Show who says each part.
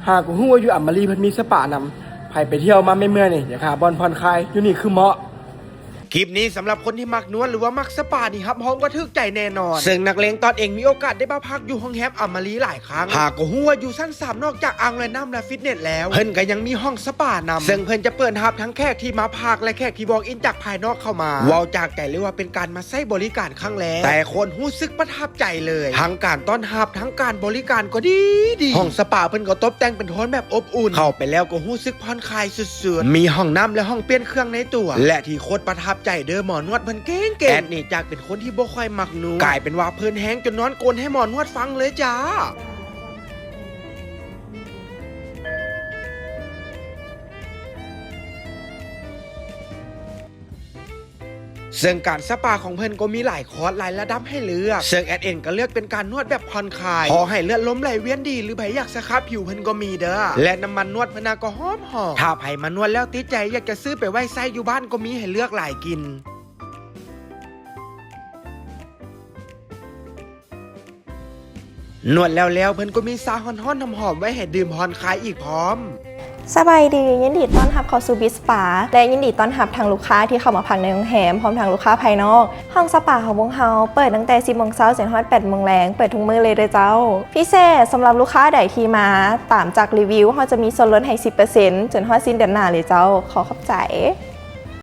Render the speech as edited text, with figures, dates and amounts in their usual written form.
Speaker 1: หากกูฮู้ว่าอยู่อัมมารีเพิ่นมีสปานำไผไปเที่ยวมาไม่เมื่อยนี่อยากหาบอลผ่อนคลายอยู่นี่คือเหมาะคลิปนี้สำหรับคนที่มักนวดหรือว่ามักสปานี่ครับห้องก็ทึกใจแน่นอนซึ่งนักเลงตอนเองมีโอกาสได้มาพักอยู่ห้องแฮมอัมมารีหลายครั้งหากก็ฮู้ว่าอยู่ชั้น3นอกจากอ่างและน้ำและฟิตเนสแล้วเพิ่นก็ยังมีห้องสปานำซึ่งเพิ่นจะเปิดรับทั้งแขกที่มาพักและแขกที่บอกอินจากภายนอกเข้ามาว้าวจากใจเลยว่าเป็นการมาใช้บริการครั้งแรกแต่คนรู้สึกประทับใจเลยทั้งการต้อนรับทั้งการบริการก็ดีห้องสปาเพิ่นก็ตกแต่งเป็นโทนแบบอบอุ่นเข้าไปแล้วก็รู้สึกผ่อนคลายสุดๆมีห้องน้ำและห้องเปลี่ยนเครื่องในตัวและที่โคตรประทับใจเด้อหมอนวดเพิ่นเก่งแอดนี่จากเป็นคนที่บ่ค่อยมักนวดกลายเป็นว่าเพิ่นแฮงจนนอนโกนให้หมอนวดฟังเลยจ้าซึ่งการสปาของเพิ่นก็มีหลายคอร์สหลายระดับให้เลือกซึ่งแอดเองก็เลือกเป็นการนวดแบบผ่อนคลายพอให้เลือดล้มไหลเวียนดีหรือใครอยากสครับผิวเพิ่นก็มีเด้อและน้ำมันนวดเพิ่นก็หอมถ้าใครมานวดแล้วติดใจอยากจะซื้อไปไว้ใช้อยู่บ้านก็มีให้เลือกหลายกินนวดแล้วเพิ่นก็มีซาฮ้อนๆหอมๆไว้ให้ดื่มผ่อนคลายอีกพร้อม
Speaker 2: สบายดียินดีต้อนรับเข้าสู่บิสปาและยินดีต้อนรับทางลูกค้าที่เข้ามาพักในโรงแรมพร้อมทางลูกค้าภายนอกห้องสปาของวงเฮาเปิดตั้งแต่ 10 โมงเช้าจนถึง 8 โมงแรงเปิดทุกมื้อเลยเด้อเจ้าพิเศษสำหรับลูกค้าใดที่มาตามจากรีวิวเฮาจะมีส่วนลดให้ 10% จนฮอดสิ้นเดือนหน้าเลยเจ้าขอบใจ